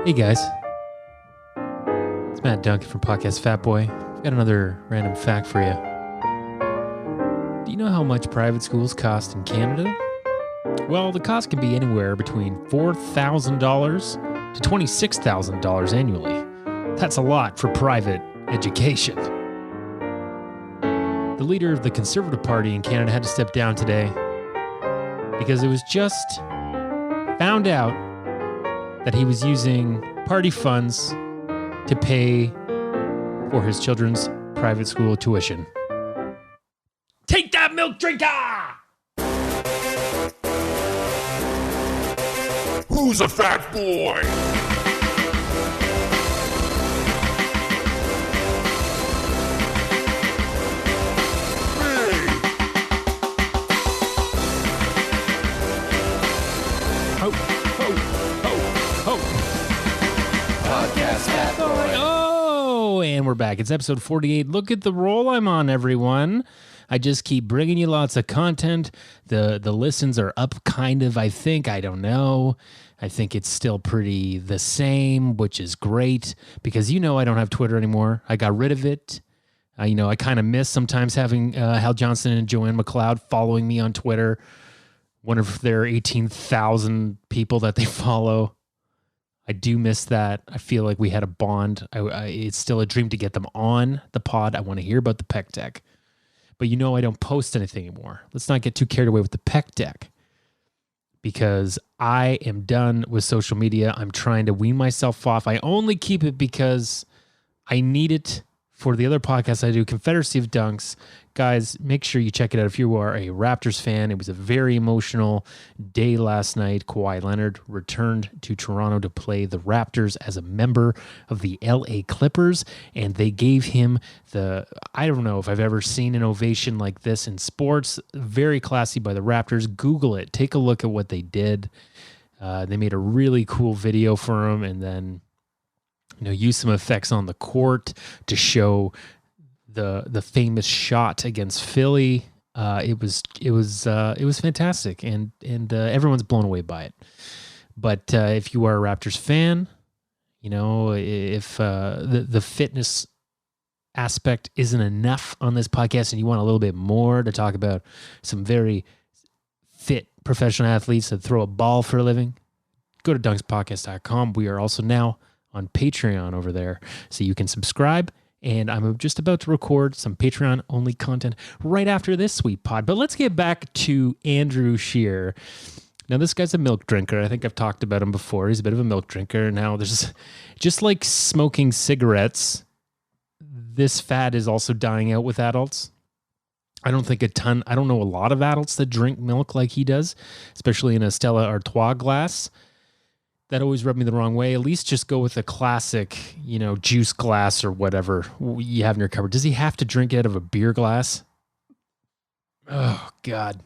Hey guys, it's Matt Duncan from Podcast Fat Boy. I've got another random fact for you. Do you know how much private schools cost in Canada? Well, the cost can be anywhere between $4,000 to $26,000 annually. That's a lot for private education. The leader of the Conservative Party in Canada had to step down today because it was just found out that he was using party funds to pay for his children's private school tuition. Take that, milk drinker! Who's a fat boy? Podcast Fat Boy. Oh, and we're back. It's episode 48. Look at the roll I'm on, everyone. I just keep bringing you lots of content. The listens are up kind of, I think. I don't know. I think it's still pretty the same, which is great because I don't have Twitter anymore. I got rid of it. I kind of miss sometimes having Hal Johnson and Joanne McLeod following me on Twitter. One of their 18,000 people that they follow. I do miss that. I feel like we had a bond. It's still a dream to get them on the pod. I want to hear about the PEC deck. But I don't post anything anymore. Let's not get too carried away with the PEC deck because I am done with social media. I'm trying to wean myself off. I only keep it because I need it for the other podcasts I do, Confederacy of Dunks. Guys, make sure you check it out if you are a Raptors fan. It was a very emotional day last night. Kawhi Leonard returned to Toronto to play the Raptors as a member of the LA Clippers, and they gave him I don't know if I've ever seen an ovation like this in sports. Very classy by the Raptors. Google it. Take a look at what they did. They made a really cool video for him, and then use some effects on the court to show the famous shot against Philly. It was fantastic, and everyone's blown away by it. But if you are a Raptors fan, if the fitness aspect isn't enough on this podcast, and you want a little bit more to talk about some very fit professional athletes that throw a ball for a living, go to dunkspodcast.com. We are also now on Patreon over there, so you can subscribe. And I'm just about to record some Patreon-only content right after this sweet pod. But let's get back to Andrew Scheer. Now, this guy's a milk drinker. I think I've talked about him before. He's a bit of a milk drinker. Now, there's just like smoking cigarettes, this fad is also dying out with adults. I don't know a lot of adults that drink milk like he does, especially in a Stella Artois glass. That always rubbed me the wrong way. At least just go with a classic, juice glass or whatever you have in your cupboard. Does he have to drink it out of a beer glass? Oh, God.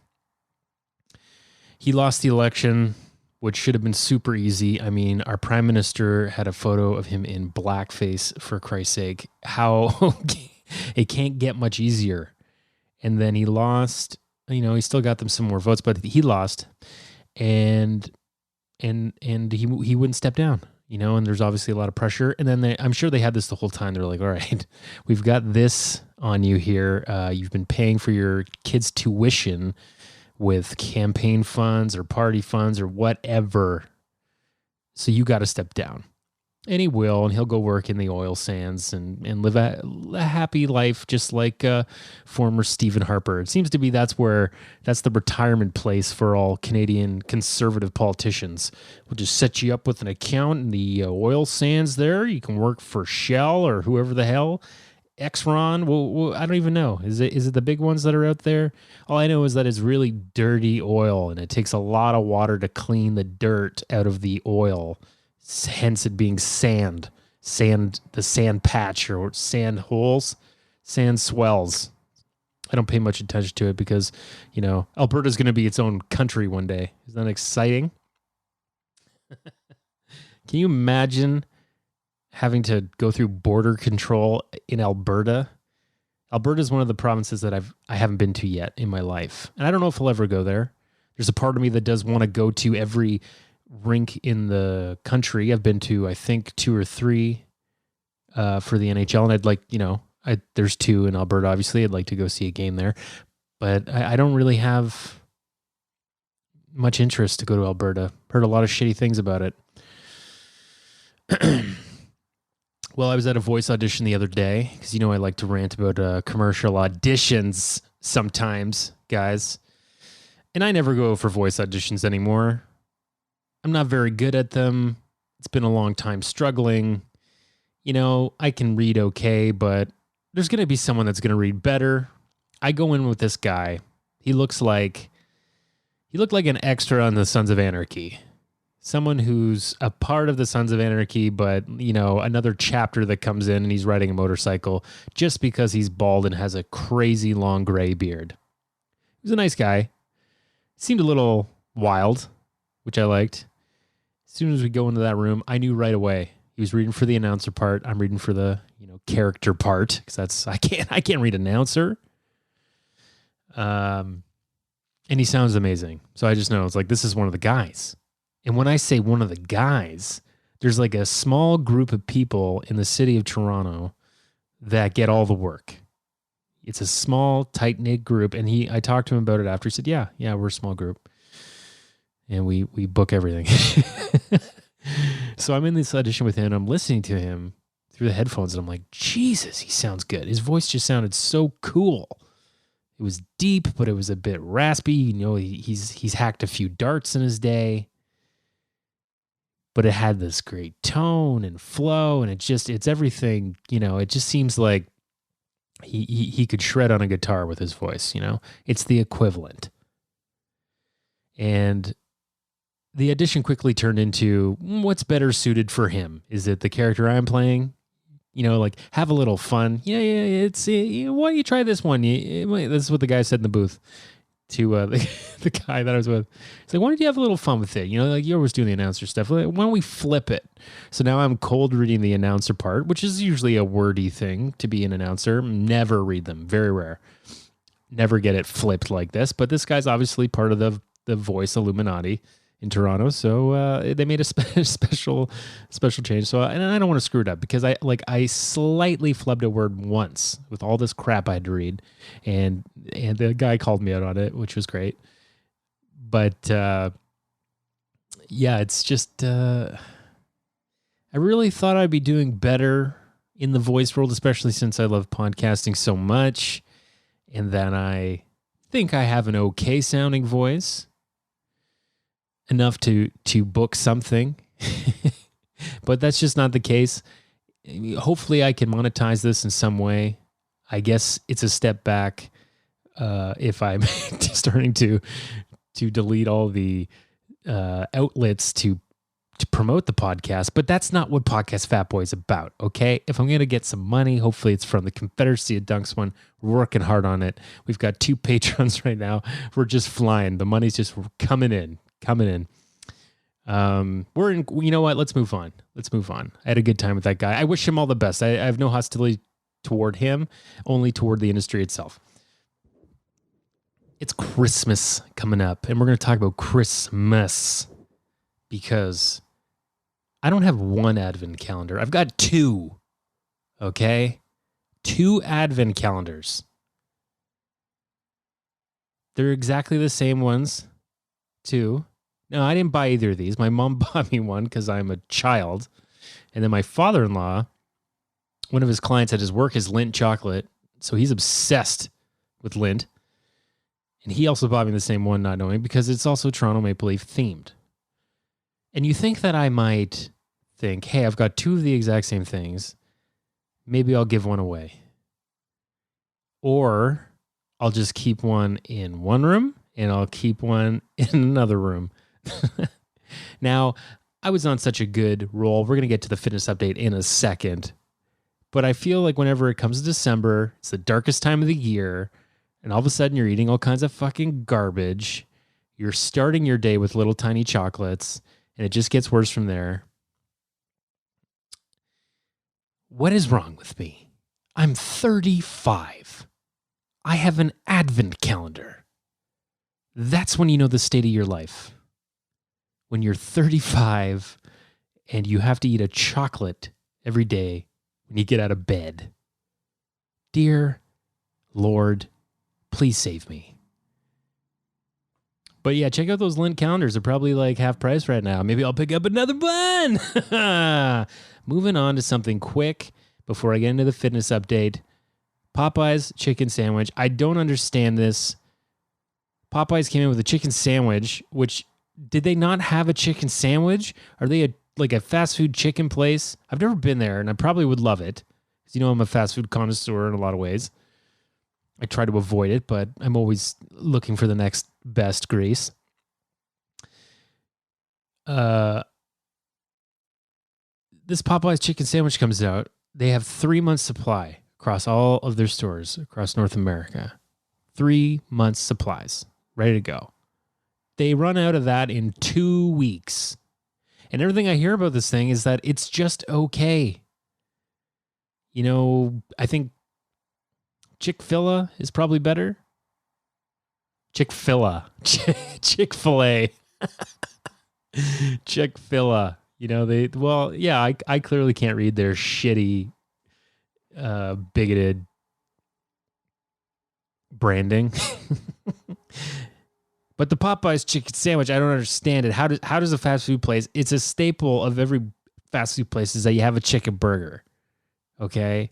He lost the election, which should have been super easy. I mean, our prime minister had a photo of him in blackface, for Christ's sake. How it can't get much easier. And then he lost. He still got them some more votes, but he lost. And he wouldn't step down, and there's obviously a lot of pressure. And then I'm sure they had this the whole time. They're like, all right, we've got this on you here. You've been paying for your kids' tuition with campaign funds or party funds or whatever. So you got to step down. And he will, and he'll go work in the oil sands and live a happy life, just like former Stephen Harper. It seems to be that's the retirement place for all Canadian conservative politicians. We'll just set you up with an account in the oil sands there. You can work for Shell or whoever the hell. Exxon, well, I don't even know. Is it the big ones that are out there? All I know is that it's really dirty oil, and it takes a lot of water to clean the dirt out of the oil. Hence it being the sand patch or sand holes, sand swells. I don't pay much attention to it because, Alberta's going to be its own country one day. Isn't that exciting? Can you imagine having to go through border control in Alberta? Alberta is one of the provinces that I haven't been to yet in my life. And I don't know if I'll ever go there. There's a part of me that does want to go to every rink in the country. I've been to, I think, 2 or 3 for the NHL, and I'd like, there's 2 in Alberta, obviously. I'd like to go see a game there, but I don't really have much interest to go to Alberta. Heard a lot of shitty things about it. Well, I was at a voice audition the other day, because I like to rant about commercial auditions sometimes, guys. And I never go for voice auditions anymore. I'm not very good at them. It's been a long time struggling. I can read okay, but there's going to be someone that's going to read better. I go in with this guy. He looked like an extra on the Sons of Anarchy. Someone who's a part of the Sons of Anarchy, but, another chapter that comes in and he's riding a motorcycle just because he's bald and has a crazy long gray beard. He was a nice guy. Seemed a little wild, which I liked. As soon as we go into that room, I knew right away. He was reading for the announcer part. I'm reading for the, character part, because I can't read announcer. And he sounds amazing. So I just know it's like, this is one of the guys. And when I say one of the guys, there's like a small group of people in the city of Toronto that get all the work. It's a small, tight-knit group. And I talked to him about it after. He said, yeah, we're a small group. And we book everything. So I'm in this audition with him. I'm listening to him through the headphones. And I'm like, Jesus, he sounds good. His voice just sounded so cool. It was deep, but it was a bit raspy. He's hacked a few darts in his day. But it had this great tone and flow. And it's everything, it just seems like he could shred on a guitar with his voice, It's the equivalent. And the audition quickly turned into, what's better suited for him? Is it the character I'm playing? Have a little fun. Yeah, it's, why don't you try this one? This is what the guy said in the booth to the guy that I was with. He's like, why don't you have a little fun with it? You're always doing the announcer stuff. Why don't we flip it? So now I'm cold reading the announcer part, which is usually a wordy thing to be an announcer. Never read them. Very rare. Never get it flipped like this. But this guy's obviously part of the voice Illuminati in Toronto, so they made a special change. So, and I don't want to screw it up because I slightly flubbed a word once with all this crap I had to read, and the guy called me out on it, which was great. But it's just I really thought I'd be doing better in the voice world, especially since I love podcasting so much, and then I think I have an okay sounding voice. Enough to book something, but that's just not the case. Hopefully I can monetize this in some way. I guess it's a step back if I'm starting to delete all the outlets to promote the podcast, but that's not what Podcast Fat Boy is about, okay? If I'm going to get some money, hopefully it's from the Confederacy of Dunks one. We're working hard on it. We've got 2 patrons right now. We're just flying. The money's just coming in. We're in, you know what? Let's move on. I had a good time with that guy. I wish him all the best. I have no hostility toward him, only toward the industry itself. It's Christmas coming up, and we're going to talk about Christmas because I don't have one advent calendar. I've got 2. Okay? 2 advent calendars. They're exactly the same ones, too. No, I didn't buy either of these. My mom bought me one because I'm a child. And then my father-in-law, one of his clients at his work is Lindt chocolate. So he's obsessed with Lindt. And he also bought me the same one, not knowing, because it's also Toronto Maple Leaf themed. And you think that I might think, hey, I've got 2 of the exact same things. Maybe I'll give one away. Or I'll just keep one in one room and I'll keep one in another room. Now, I was on such a good roll. We're going to get to the fitness update in a second. But I feel like whenever it comes to December, it's the darkest time of the year. And all of a sudden you're eating all kinds of fucking garbage. You're starting your day with little tiny chocolates. And it just gets worse from there. What is wrong with me? I'm 35. I have an advent calendar. That's when you know the state of your life. when you're 35 and you have to eat a chocolate every day when you get out of bed. Dear Lord, please save me. But yeah, check out those Lindt calendars. They're probably like half price right now. Maybe I'll pick up another one. Moving on to something quick before I get into the fitness update. Popeye's chicken sandwich. I don't understand this. Popeyes came in with a chicken sandwich, which, did they not have a chicken sandwich? Are they like a fast food chicken place? I've never been there, and I probably would love it. Because, you know, I'm a fast food connoisseur in a lot of ways. I try to avoid it, but I'm always looking for the next best grease. This Popeye's chicken sandwich comes out. They have 3 months supply across all of their stores across North America. 3 months supplies. Ready to go. They run out of that in 2 weeks. And everything I hear about this thing is that it's just okay. You know, I think Chick-fil-A is probably better. Chick-fil-A. Chick-fil-A. Chick-fil-A. You know, I clearly can't read their shitty, bigoted branding. But the Popeye's chicken sandwich, I don't understand it. How does a fast food place, it's a staple of every fast food place is that you have a chicken burger. Okay?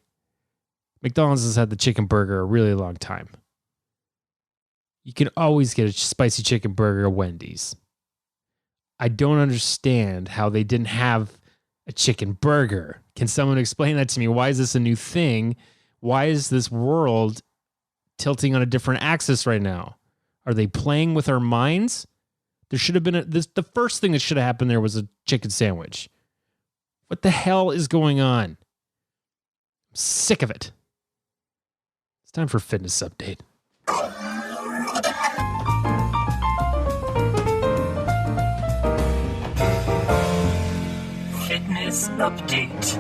McDonald's has had the chicken burger a really long time. You can always get a spicy chicken burger at Wendy's. I don't understand how they didn't have a chicken burger. Can someone explain that to me? Why is this a new thing? Why is this world tilting on a different axis right now? Are they playing with our minds? There should have been the first thing that should have happened there was a chicken sandwich. What the hell is going on? I'm sick of it. It's time for fitness update. Fitness update.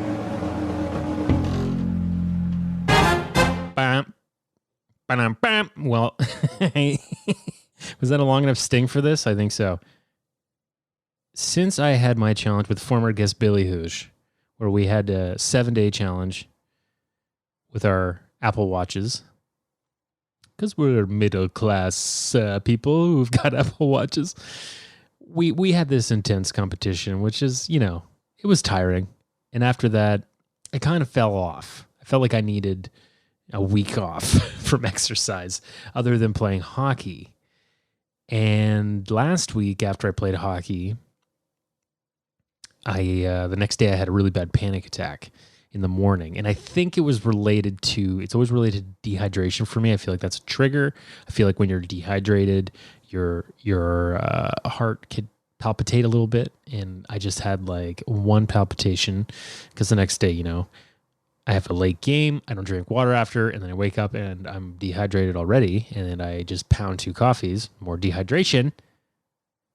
Bam. Bam, bam. Well, was that a long enough sting for this? I think so. Since I had my challenge with former guest Billy Hoosh, where we had a 7-day challenge with our Apple Watches, because we're middle class people who've got Apple Watches, we had this intense competition, which is, you know, it was tiring. And after that, I kind of fell off. I felt like I needed a week off from exercise other than playing hockey. And last week after I played hockey, the next day I had a really bad panic attack in the morning. And I think it was related to, it's always related to dehydration for me. I feel like that's a trigger. I feel like when you're dehydrated, your heart could palpitate a little bit. And I just had like one palpitation because the next day, you know, I have a late game. I don't drink water after, and then I wake up and I'm dehydrated already, and then I just pound 2 coffees, more dehydration.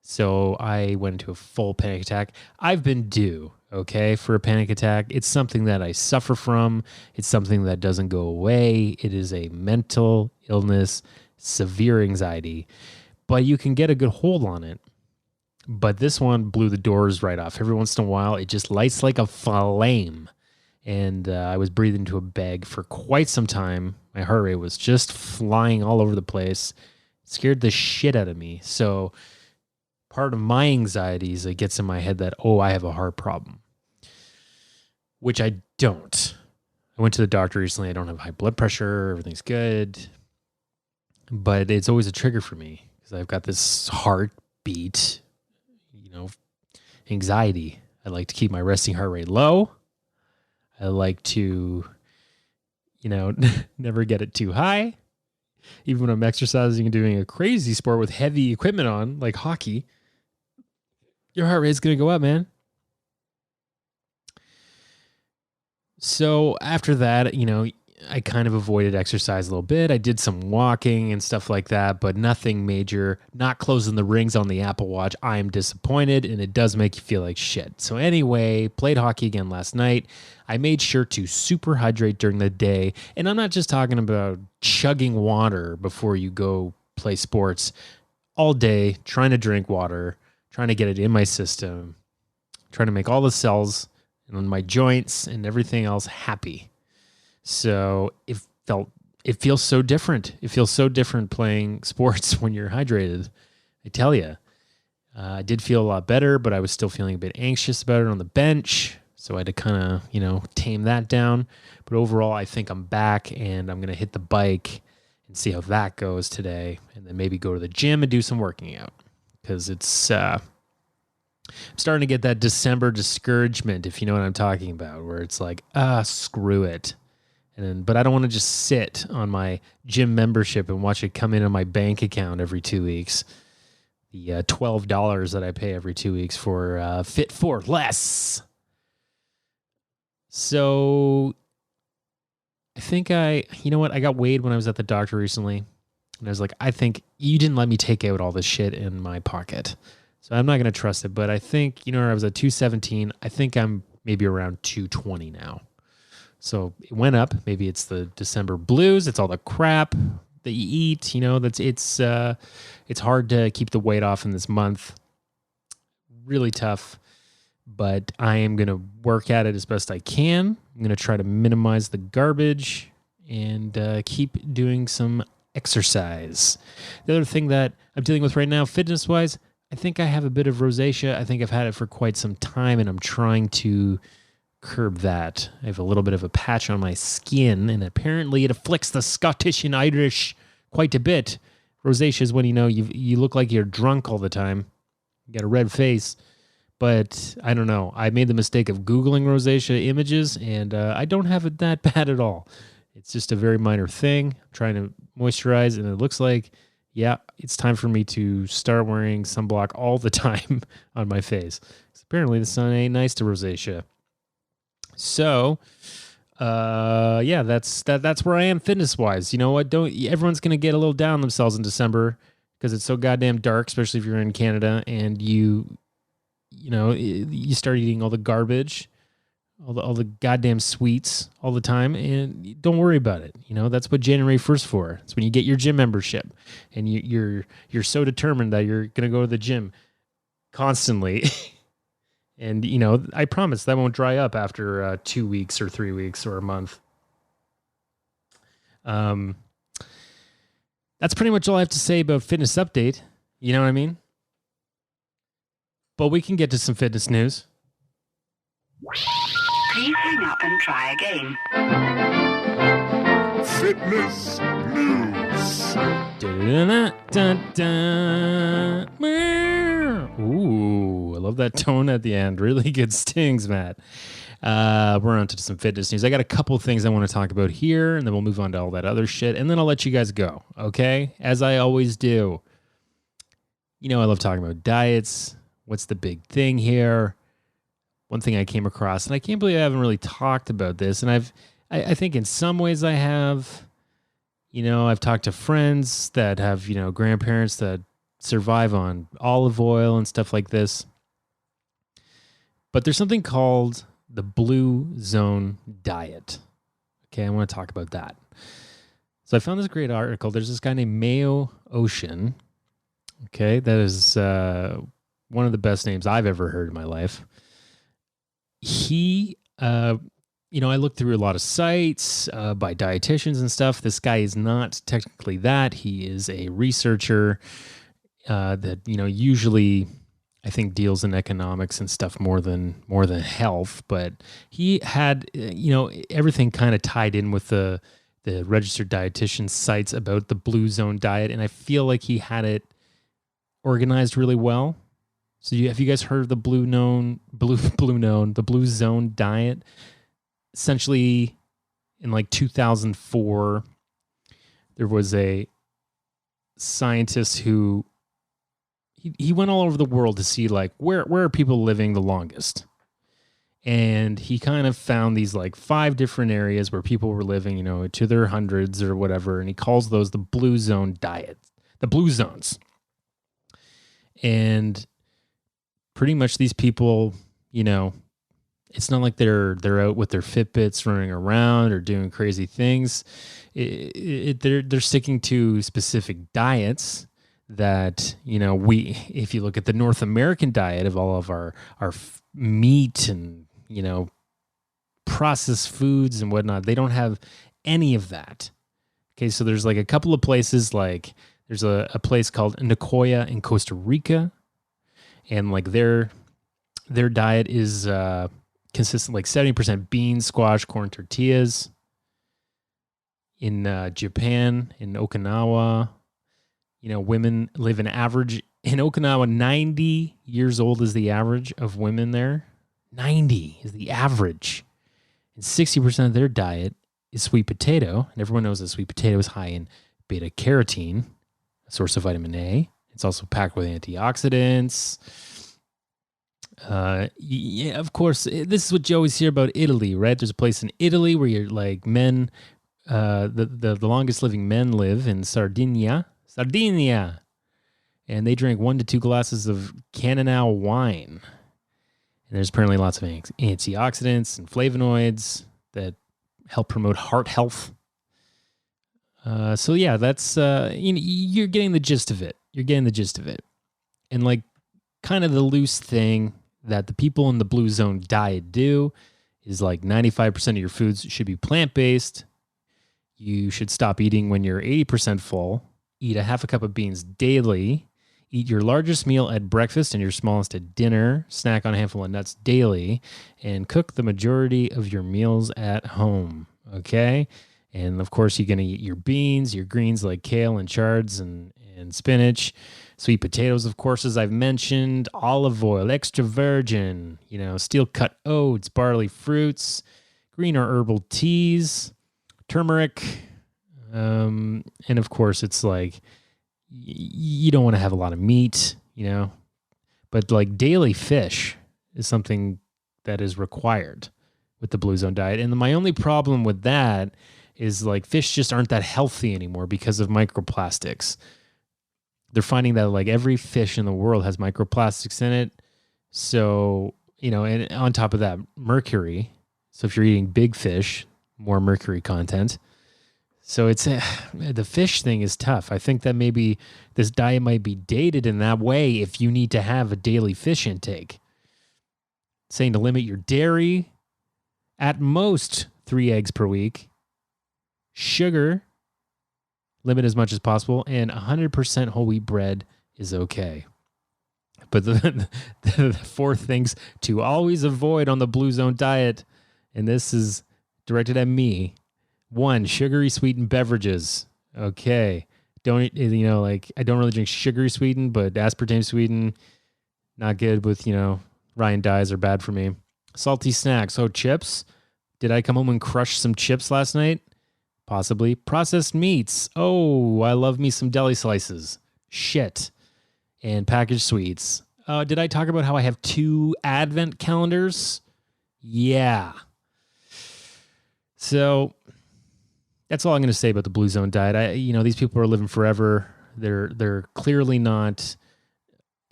So I went into a full panic attack. I've been due, okay, for a panic attack. It's something that I suffer from. It's something that doesn't go away. It is a mental illness, severe anxiety, but you can get a good hold on it. But this one blew the doors right off. Every once in a while, it just lights like a flame. And I was breathing into a bag for quite some time. My heart rate was just flying all over the place. It scared the shit out of me. So part of my anxiety is it gets in my head that, oh, I have a heart problem, which I don't. I went to the doctor recently. I don't have high blood pressure. Everything's good. But it's always a trigger for me because I've got this heartbeat, you know, anxiety. I like to keep my resting heart rate low. I like to, you know, never get it too high. Even when I'm exercising and doing a crazy sport with heavy equipment on, like hockey, your heart rate's going to go up, man. So after that, you know, I kind of avoided exercise a little bit. I did some walking and stuff like that, but nothing major. Not closing the rings on the Apple Watch. I am disappointed, and it does make you feel like shit. So anyway, played hockey again last night. I made sure to super hydrate during the day, and I'm not just talking about chugging water before you go play sports. All day, trying to drink water, trying to get it in my system, trying to make all the cells and my joints and everything else happy. So it feels so different. It feels so different playing sports when you're hydrated. I tell you, I did feel a lot better, but I was still feeling a bit anxious about it on the bench. So I had to kind of, tame that down. But overall, I think I'm back and I'm going to hit the bike and see how that goes today. And then maybe go to the gym and do some working out. Because it's I'm starting to get that December discouragement, if you know what I'm talking about, where it's like, screw it. But I don't want to just sit on my gym membership and watch it come in on my bank account every 2 weeks. The $12 that I pay every 2 weeks for Fit for Less. So I think I got weighed when I was at the doctor recently. And I was like, I think you didn't let me take out all this shit in my pocket. So I'm not going to trust it. But I think, I was at 217. I think I'm maybe around 220 now. So it went up. Maybe it's the December blues. It's all the crap that you eat. It's hard to keep the weight off in this month. Really tough. But I am going to work at it as best I can. I'm going to try to minimize the garbage and keep doing some exercise. The other thing that I'm dealing with right now, fitness-wise, I think I have a bit of rosacea. I think I've had it for quite some time, and I'm trying to curb that. I have a little bit of a patch on my skin, and apparently it afflicts the Scottish and Irish quite a bit. Rosacea is when you look like you're drunk all the time. You got a red face. But I don't know. I made the mistake of Googling rosacea images, and I don't have it that bad at all. It's just a very minor thing. I'm trying to moisturize, and it looks like, it's time for me to start wearing sunblock all the time on my face. Apparently the sun ain't nice to rosacea. So, that's where I am fitness-wise. You know what? Everyone's going to get a little down on themselves in December because it's so goddamn dark, especially if you're in Canada and you start eating all the garbage, all the goddamn sweets all the time, and don't worry about it. That's what January 1st for. It's when you get your gym membership, and you're so determined that you're going to go to the gym constantly. And, I promise that won't dry up after 2 weeks or 3 weeks or a month. That's pretty much all I have to say about fitness update. You know what I mean? But we can get to some fitness news. Please hang up and try again. Fitness news. Ooh, I love that tone at the end. Really good stings, Matt. We're on to some fitness news. I got a couple of things I want to talk about here, and then we'll move on to all that other shit, and then I'll let you guys go, okay? As I always do. I love talking about diets. What's the big thing here? One thing I came across, and I can't believe I haven't really talked about this, and I think in some ways I have. I've talked to friends that have, grandparents that survive on olive oil and stuff like this. But there's something called the Blue Zone Diet. Okay, I want to talk about that. So I found this great article. There's this guy named Mayo Ocean. Okay, that is one of the best names I've ever heard in my life. He, I looked through a lot of sites by dietitians and stuff. This guy is not technically that. He is a researcher that, usually I think deals in economics and stuff more than health. But he had, everything kind of tied in with the registered dietitian sites about the Blue Zone diet. And I feel like he had it organized really well. So have you guys heard of the Blue Zone diet? Essentially, in like 2004, there was a scientist who he went all over the world to see like where are people living the longest. And he kind of found these like 5 different areas where people were living, to their hundreds or whatever. And he calls those the Blue Zone diet, the Blue Zones. And pretty much these people, it's not like they're out with their Fitbits running around or doing crazy things. They're sticking to specific diets that, if you look at the North American diet of all of our meat and, processed foods and whatnot, they don't have any of that. Okay, so there's like a couple of places, like there's a place called Nicoya in Costa Rica, and like their diet is consistent, like 70% beans, squash, corn, tortillas. In Japan, in Okinawa, women live an average, in Okinawa, 90 years old is the average of women there. 90 is the average. And 60% of their diet is sweet potato. And everyone knows that sweet potato is high in beta carotene, a source of vitamin A. It's also packed with antioxidants. Yeah, of course, this is what you always hear about Italy, right? There's a place in Italy where you're like men, the longest living men live in Sardinia, and they drink 1 to 2 glasses of Cannonau wine. And there's apparently lots of antioxidants and flavonoids that help promote heart health. So yeah, that's you're getting the gist of it. And like kind of the loose thing that the people in the Blue Zone diet do is like 95% of your foods should be plant-based. You should stop eating when you're 80% full. Eat a half a cup of beans daily. Eat your largest meal at breakfast and your smallest at dinner. Snack on a handful of nuts daily. And cook the majority of your meals at home. Okay? And of course, you're going to eat your beans, your greens like kale and chards and spinach. Sweet potatoes, of course, as I've mentioned. Olive oil, extra virgin. Steel cut oats, barley fruits, green or herbal teas, turmeric. And of course, it's like you don't want to have a lot of meat, but like daily fish is something that is required with the Blue Zone diet. And my only problem with that is like fish just aren't that healthy anymore because of microplastics. They're finding that like every fish in the world has microplastics in it. So, and on top of that, mercury. So if you're eating big fish, more mercury content. So it's the fish thing is tough. I think that maybe this diet might be dated in that way if you need to have a daily fish intake. Saying to limit your dairy, at most 3 eggs per week. Sugar, limit as much as possible, and 100% whole wheat bread is okay. But the 4 things to always avoid on the Blue Zone diet, and this is directed at me. 1, sugary sweetened beverages. Okay. Don't, I don't really drink sugary sweetened, but aspartame sweetened, not good with, Ryan dyes are bad for me. Salty snacks. Oh, chips. Did I come home and crush some chips last night? Possibly. Processed meats. Oh, I love me some deli slices. Shit. And packaged sweets. Did I talk about how I have 2 advent calendars? Yeah. So that's all I'm going to say about the Blue Zone diet. These people are living forever. They're clearly not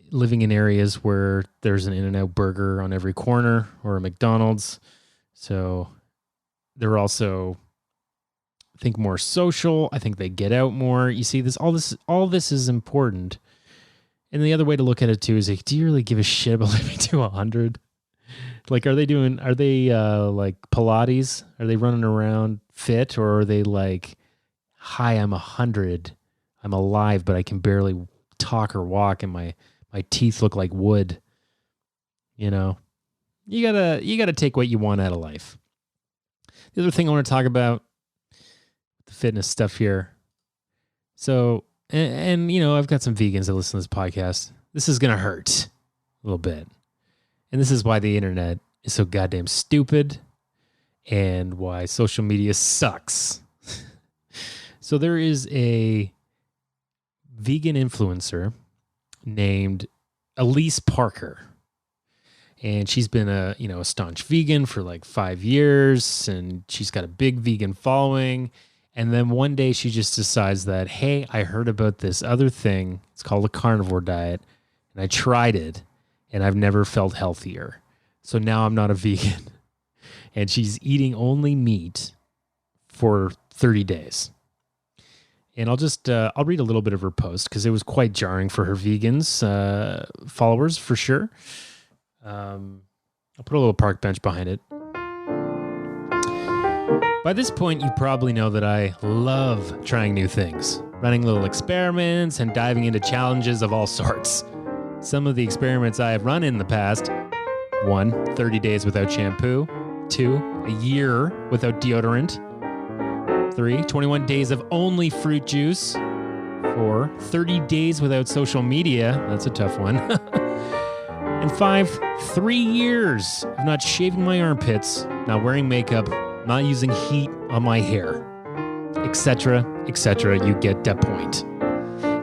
living in areas where there's an In-N-Out burger on every corner or a McDonald's. So they're also, I think, more social. I think they get out more. You see, all this is important. And the other way to look at it too is like, do you really give a shit about living to 100? Like, are they like Pilates? Are they running around fit, or are they like, hi, I'm 100. I'm alive, but I can barely talk or walk, and my teeth look like wood. You gotta take what you want out of life. The other thing I want to talk about, the fitness stuff here. So, and I've got some vegans that listen to this podcast. This is gonna hurt a little bit. And this is why the internet is so goddamn stupid and why social media sucks. So there is a vegan influencer named Elise Parker. And she's been a staunch vegan for like 5 years, and she's got a big vegan following. And then one day she just decides that, hey, I heard about this other thing. It's called a carnivore diet, and I tried it. And I've never felt healthier. So now I'm not a vegan. And she's eating only meat for 30 days. And I'll read a little bit of her post because it was quite jarring for her vegans followers for sure. I'll put a little park bench behind it. By this point, you probably know that I love trying new things, running little experiments and diving into challenges of all sorts. Some of the experiments I have run in the past: 1, 30 days without shampoo; 2, a year without deodorant; 3, 21 days of only fruit juice; 4, 30 days without social media. That's a tough one. And 5, 3 years of not shaving my armpits, not wearing makeup, not using heat on my hair, etc., etc. You get the point.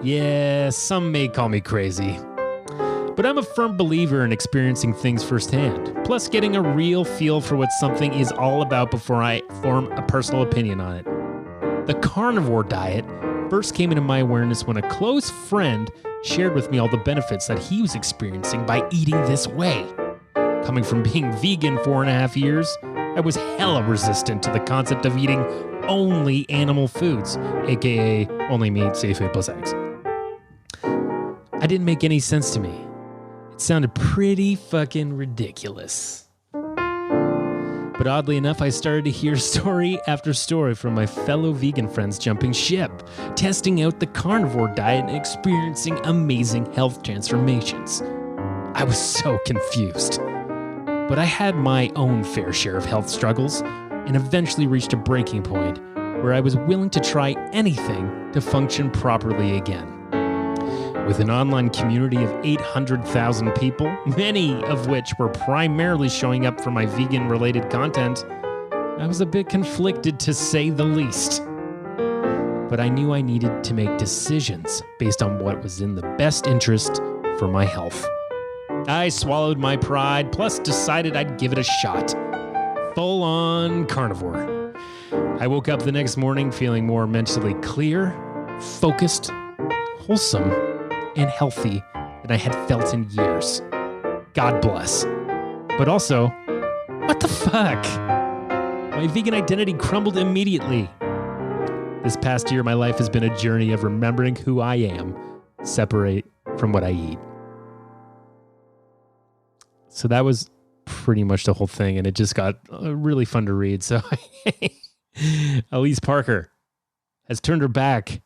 Yeah, some may call me crazy, but I'm a firm believer in experiencing things firsthand, plus getting a real feel for what something is all about before I form a personal opinion on it. The carnivore diet first came into my awareness when a close friend shared with me all the benefits that he was experiencing by eating this way. Coming from being vegan 4.5 years, I was hella resistant to the concept of eating only animal foods, aka only meat, seafood, plus eggs. It didn't make any sense to me. It sounded pretty fucking ridiculous. But oddly enough, I started to hear story after story from my fellow vegan friends jumping ship, testing out the carnivore diet and experiencing amazing health transformations. I was so confused. But I had my own fair share of health struggles and eventually reached a breaking point where I was willing to try anything to function properly again. With an online community of 800,000 people, many of which were primarily showing up for my vegan-related content, I was a bit conflicted to say the least. But I knew I needed to make decisions based on what was in the best interest for my health. I swallowed my pride, plus decided I'd give it a shot. Full-on carnivore. I woke up the next morning feeling more mentally clear, focused, wholesome, and healthy than I had felt in years. God bless. But also, what the fuck? My vegan identity crumbled immediately. This past year, my life has been a journey of remembering who I am, separate from what I eat. So that was pretty much the whole thing, and it just got really fun to read. So Elise Parker has turned her back.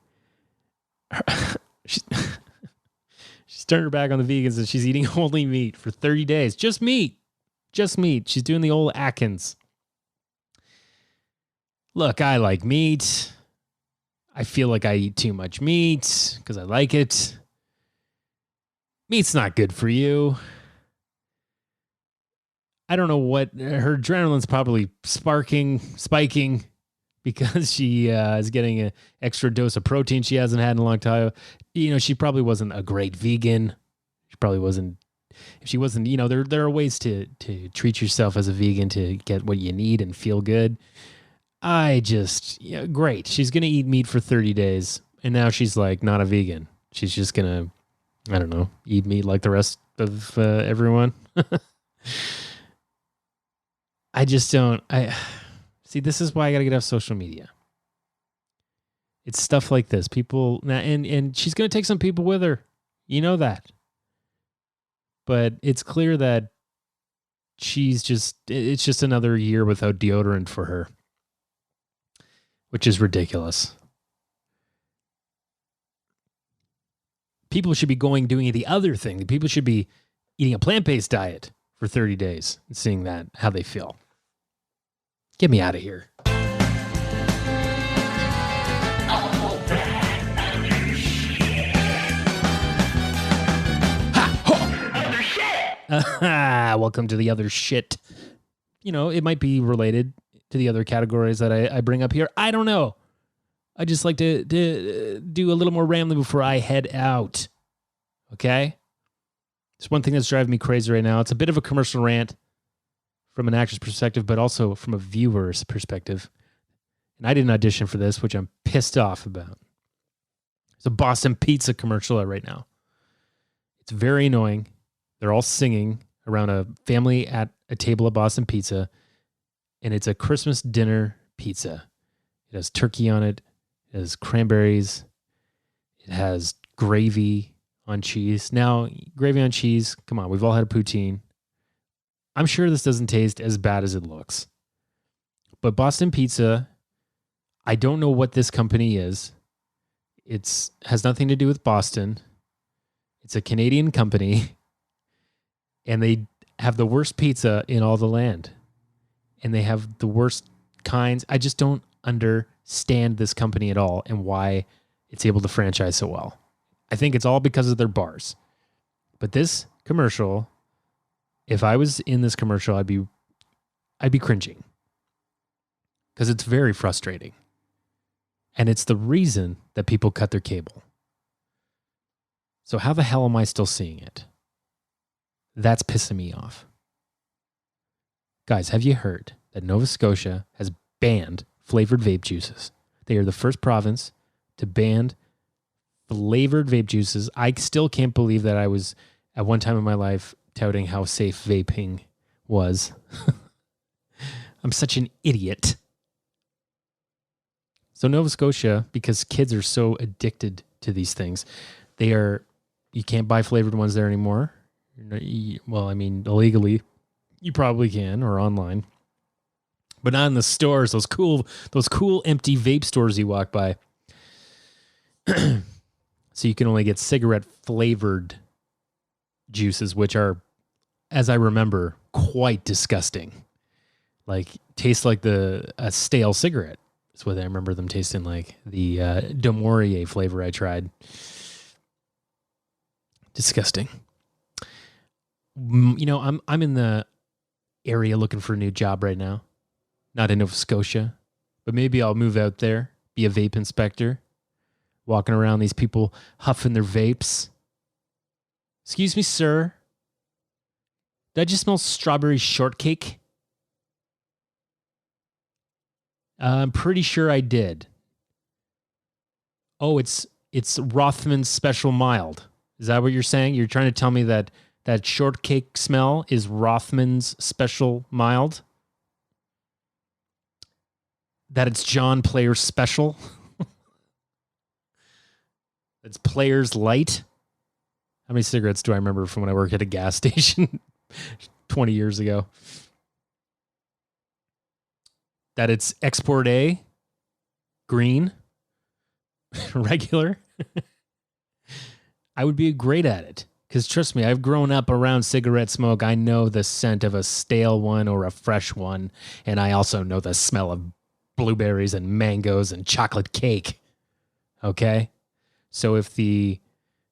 She's turned her back on the vegans, and she's eating only meat for 30 days. Just meat. Just meat. She's doing the old Atkins. Look, I like meat. I feel like I eat too much meat because I like it. Meat's not good for you. I don't know what her adrenaline's probably spiking because she is getting an extra dose of protein she hasn't had in a long time. You know, she probably wasn't a great vegan. She probably wasn't. If she wasn't, you know, there are ways to treat yourself as a vegan to get what you need and feel good. Great. She's going to eat meat for 30 days. And now she's like not a vegan. She's just going to, I don't know, eat meat like the rest of everyone. I just don't. See, this is why I got to get off social media. It's stuff like this. People, and she's going to take some people with her. You know that. But it's clear that it's just another year without deodorant for her, which is ridiculous. People should be doing the other thing. People should be eating a plant-based diet for 30 days and seeing how they feel. Get me out of here. Welcome to the other shit. You know, it might be related to the other categories that I bring up here. I don't know. I just like to do a little more rambling before I head out. Okay? It's one thing that's driving me crazy right now. It's a bit of a commercial rant from an actor's perspective, but also from a viewer's perspective. And I didn't audition for this, which I'm pissed off about. There's a Boston Pizza commercial out right now. It's very annoying. They're all singing around a family at a table at Boston Pizza, and it's a Christmas dinner pizza. It has turkey on it. It has cranberries. It has gravy on cheese. Now, gravy on cheese, come on, we've all had a poutine. I'm sure this doesn't taste as bad as it looks. But Boston Pizza, I don't know what this company is. It has nothing to do with Boston. It's a Canadian company. And they have the worst pizza in all the land. And they have the worst kinds. I just don't understand this company at all and why it's able to franchise so well. I think it's all because of their bars. But this commercial, if I was in this commercial, I'd be cringing. Because it's very frustrating. And it's the reason that people cut their cable. So how the hell am I still seeing it? That's pissing me off. Guys, have you heard that Nova Scotia has banned flavored vape juices? They are the first province to ban flavored vape juices. I still can't believe that I was, at one time in my life, touting how safe vaping was. I'm such an idiot. So Nova Scotia, because kids are so addicted to these things, you can't buy flavored ones there anymore. Well, I mean, illegally, you probably can, or online. But not in the stores, those cool empty vape stores you walk by. So you can only get cigarette flavored juices, which are, as I remember, quite disgusting. Like, taste like a stale cigarette. That's what I remember them tasting like. The De Maurier flavor I tried. Disgusting. You know, I'm in the area looking for a new job right now. Not in Nova Scotia, but maybe I'll move out there, be a vape inspector, walking around these people huffing their vapes. Excuse me, sir. Did I just smell strawberry shortcake? I'm pretty sure I did. Oh, it's Rothman's Special Mild. Is that what you're saying? You're trying to tell me that shortcake smell is Rothman's Special Mild? That it's John Player's Special? It's Player's Light? How many cigarettes do I remember from when I worked at a gas station 20 years ago? That it's Export A, green, regular. I would be great at it. Because trust me, I've grown up around cigarette smoke. I know the scent of a stale one or a fresh one. And I also know the smell of blueberries and mangoes and chocolate cake. Okay? So if the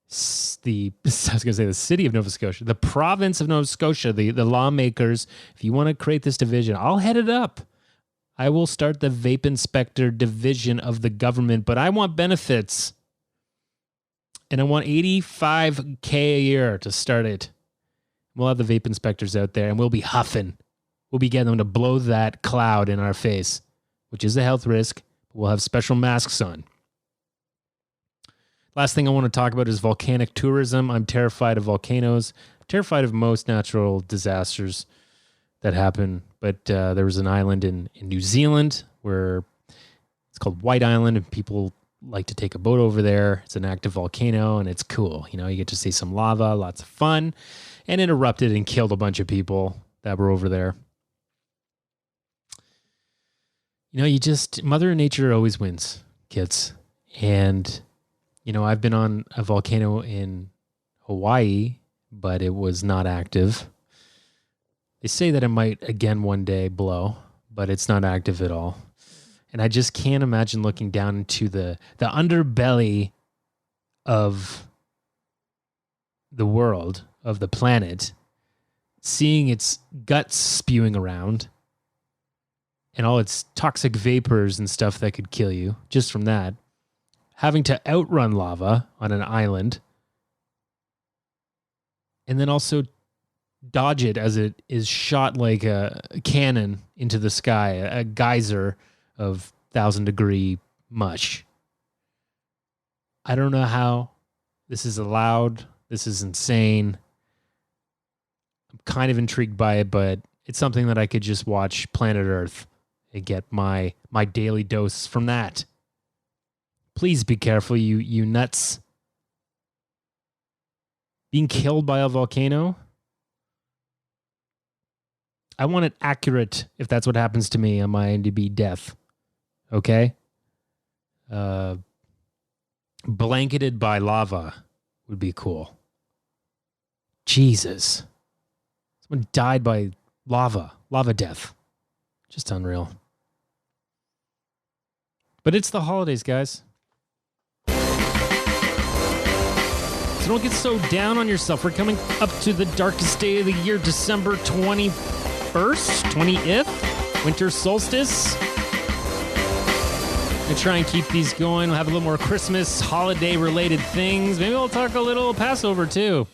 city of Nova Scotia, the province of Nova Scotia, the lawmakers, if you want to create this division, I'll head it up. I will start the vape inspector division of the government, but I want benefits. And I want $85,000 a year to start it. We'll have the vape inspectors out there, and we'll be huffing. We'll be getting them to blow that cloud in our face, which is a health risk. We'll have special masks on. Last thing I want to talk about is volcanic tourism. I'm terrified of volcanoes. I'm terrified of most natural disasters that happen. But there was an island in New Zealand where it's called White Island, and people like to take a boat over there. It's an active volcano, and it's cool. You know, you get to see some lava, lots of fun, and it erupted and killed a bunch of people that were over there. You know, Mother Nature always wins, kids. And, you know, I've been on a volcano in Hawaii, but it was not active. They say that it might again one day blow, but it's not active at all. And I just can't imagine looking down into the underbelly of the world, of the planet, seeing its guts spewing around and all its toxic vapors and stuff that could kill you just from that. Having to outrun lava on an island. And then also dodge it as it is shot like a cannon into the sky, a geyser of 1,000-degree mush. I don't know how this is allowed. This is insane. I'm kind of intrigued by it, but it's something that I could just watch Planet Earth and get my daily dose from that. Please be careful, you nuts. Being killed by a volcano? I want it accurate if that's what happens to me on my IMDb death. Okay? Blanketed by lava would be cool. Jesus. Someone died by lava. Lava death. Just unreal. But it's the holidays, guys. So don't get so down on yourself. We're coming up to the darkest day of the year, December 21st, 20th, winter solstice. I'm going to try and keep these going. We'll have a little more Christmas, holiday-related things. Maybe we'll talk a little Passover, too.